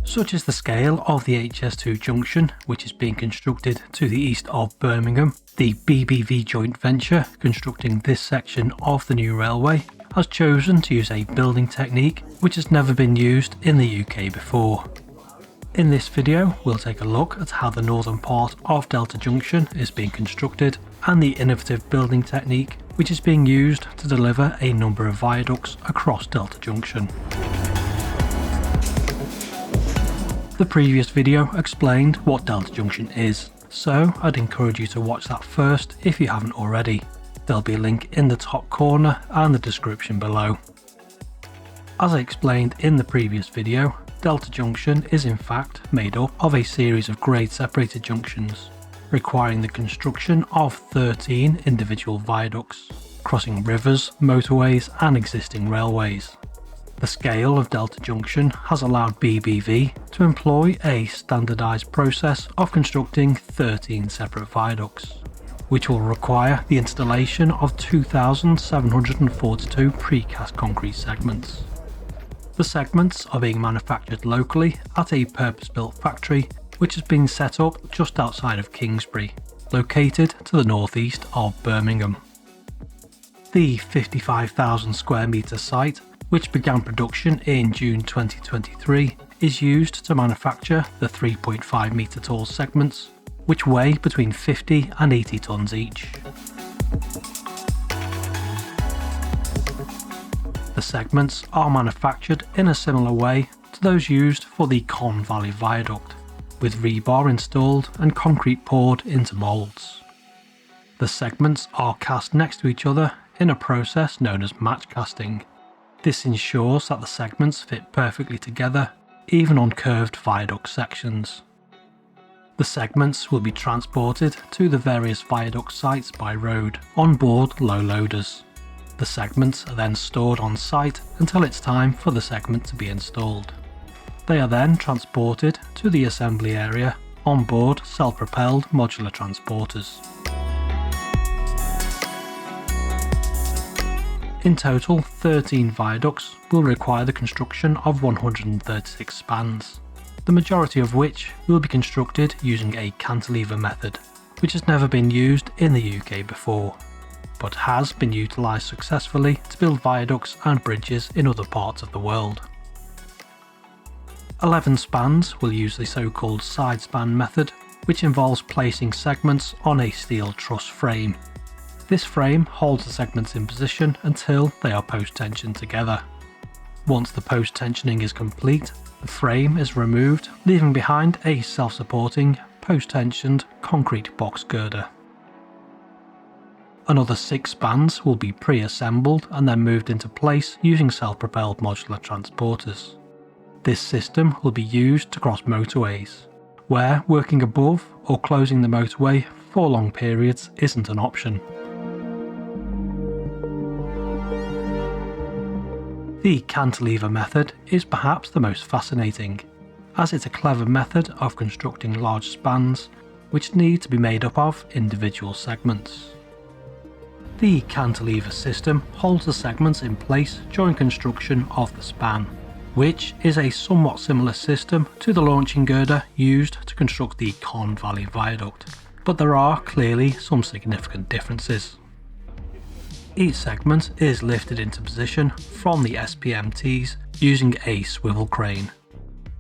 such as the scale of the HS2 Junction, which is being constructed to the east of Birmingham. The BBV joint venture constructing this section of the new railway has chosen to use a building technique which has never been used in the UK before. In this video, we'll take a look at how the northern part of Delta Junction is being constructed and the innovative building technique which is being used to deliver a number of viaducts across Delta Junction. The previous video explained what Delta Junction is, so I'd encourage you to watch that first if you haven't already. There'll be a link in the top corner and the description below. As I explained in the previous video, Delta Junction is in fact made up of a series of grade separated junctions, requiring the construction of 13 individual viaducts, crossing rivers, motorways and existing railways. The scale of Delta Junction has allowed BBV to employ a standardised process of constructing 13 separate viaducts, which will require the installation of 2,742 precast concrete segments. The segments are being manufactured locally at a purpose-built factory which has been set up just outside of Kingsbury, located to the northeast of Birmingham. The 55,000 square metre site, which began production in June 2023, is used to manufacture the 3.5 metre tall segments, which weigh between 50 and 80 tonnes each. The segments are manufactured in a similar way to those used for the Con Valley Viaduct, with rebar installed and concrete poured into moulds. The segments are cast next to each other in a process known as match casting. This ensures that the segments fit perfectly together, even on curved viaduct sections. The segments will be transported to the various viaduct sites by road on board low loaders. The segments are then stored on site until it's time for the segment to be installed. They are then transported to the assembly area on board self-propelled modular transporters. In total, 13 viaducts will require the construction of 136 spans, the majority of which will be constructed using a cantilever method, which has never been used in the UK before, but has been utilised successfully to build viaducts and bridges in other parts of the world. 11 spans will use the so-called side span method, which involves placing segments on a steel truss frame. This frame holds the segments in position until they are post-tensioned together. Once the post-tensioning is complete, the frame is removed, leaving behind a self-supporting, post-tensioned concrete box girder. Another 6 spans will be pre-assembled and then moved into place using self-propelled modular transporters. This system will be used to cross motorways, where working above or closing the motorway for long periods isn't an option. The cantilever method is perhaps the most fascinating, as it's a clever method of constructing large spans which need to be made up of individual segments. The cantilever system holds the segments in place during construction of the span, which is a somewhat similar system to the launching girder used to construct the Con Valley Viaduct, but there are clearly some significant differences. Each segment is lifted into position from the SPMTs using a swivel crane.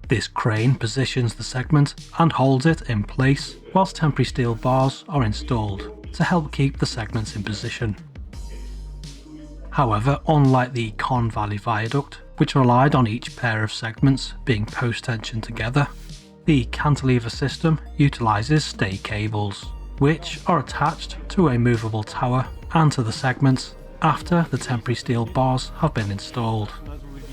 This crane positions the segment and holds it in place whilst temporary steel bars are installed to help keep the segments in position. However, unlike the Con Valley Viaduct, which relied on each pair of segments being post-tensioned together, the cantilever system utilises stay cables, which are attached to a movable tower and to the segments after the temporary steel bars have been installed.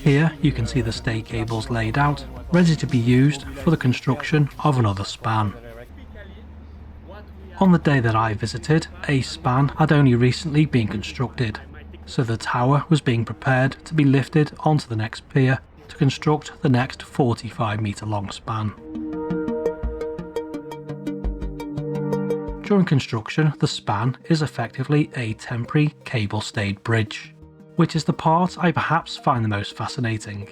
Here you can see the stay cables laid out, ready to be used for the construction of another span. On the day that I visited, a span had only recently been constructed, so the tower was being prepared to be lifted onto the next pier to construct the next 45 metre long span. During construction, the span is effectively a temporary cable-stayed bridge, which is the part I perhaps find the most fascinating.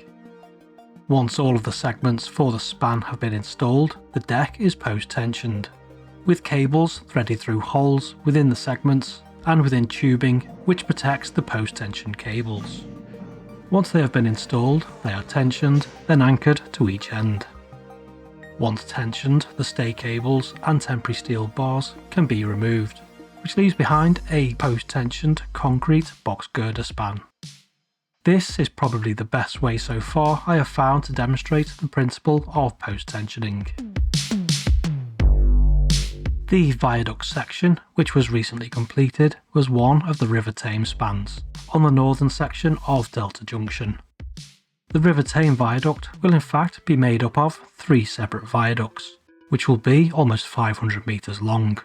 Once all of the segments for the span have been installed, the deck is post-tensioned, with cables threaded through holes within the segments and within tubing which protects the post-tension cables. Once they have been installed, they are tensioned, then anchored to each end. Once tensioned, the stay cables and temporary steel bars can be removed, which leaves behind a post-tensioned concrete box girder span. This is probably the best way so far I have found to demonstrate the principle of post-tensioning. The viaduct section, which was recently completed, was one of the River Tame spans, on the northern section of Delta Junction. The River Tame viaduct will in fact be made up of 3 separate viaducts, which will be almost 500 metres long.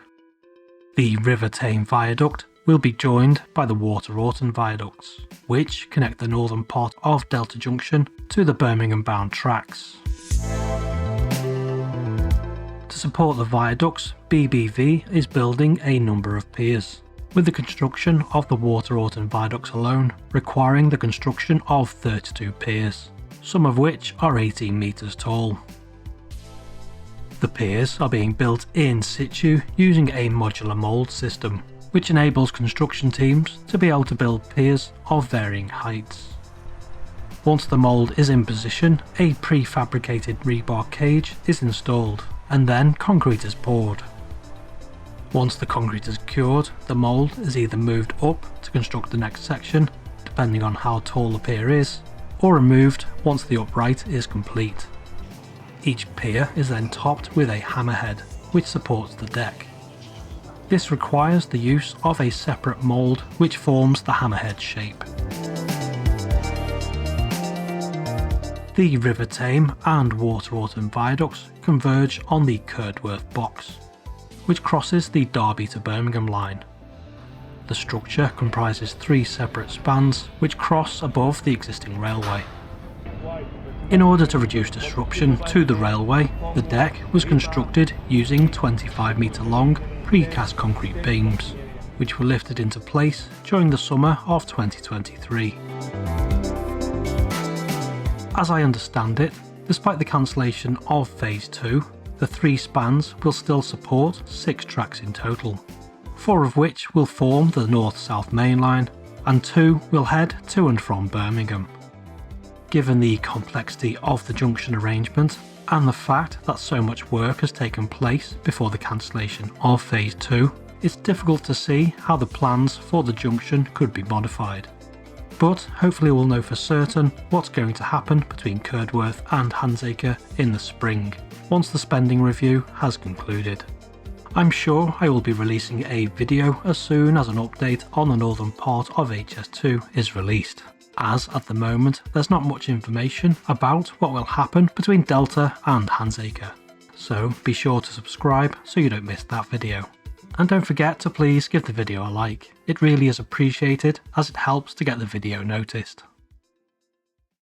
The River Tame viaduct will be joined by the Water-Orton viaducts, which connect the northern part of Delta Junction to the Birmingham bound tracks. To support the viaducts, BBV is building a number of piers, with the construction of the Water-Orton viaducts alone requiring the construction of 32 piers, some of which are 18 metres tall. The piers are being built in situ using a modular mould system, which enables construction teams to be able to build piers of varying heights. Once the mould is in position, a prefabricated rebar cage is installed, and then concrete is poured. Once the concrete is cured, the mould is either moved up to construct the next section, depending on how tall the pier is, or removed once the upright is complete. Each pier is then topped with a hammerhead, which supports the deck. This requires the use of a separate mould which forms the hammerhead shape. The River Tame and Water-Orton viaducts converge on the Curdworth Box, which crosses the Derby to Birmingham line. The structure comprises 3 separate spans which cross above the existing railway. In order to reduce disruption to the railway, the deck was constructed using 25-metre long precast concrete beams, which were lifted into place during the summer of 2023. As I understand it, despite the cancellation of Phase 2, the 3 spans will still support 6 tracks in total, 4 of which will form the north-south main line, and 2 will head to and from Birmingham. Given the complexity of the junction arrangement, and the fact that so much work has taken place before the cancellation of Phase 2, it's difficult to see how the plans for the junction could be modified. But hopefully we'll know for certain what's going to happen between Curdworth and Handsacre in the spring, once the spending review has concluded. I'm sure I will be releasing a video as soon as an update on the northern part of HS2 is released, as at the moment there's not much information about what will happen between Delta and Handsacre, so be sure to subscribe so you don't miss that video. And don't forget to please give the video a like, it really is appreciated as it helps to get the video noticed.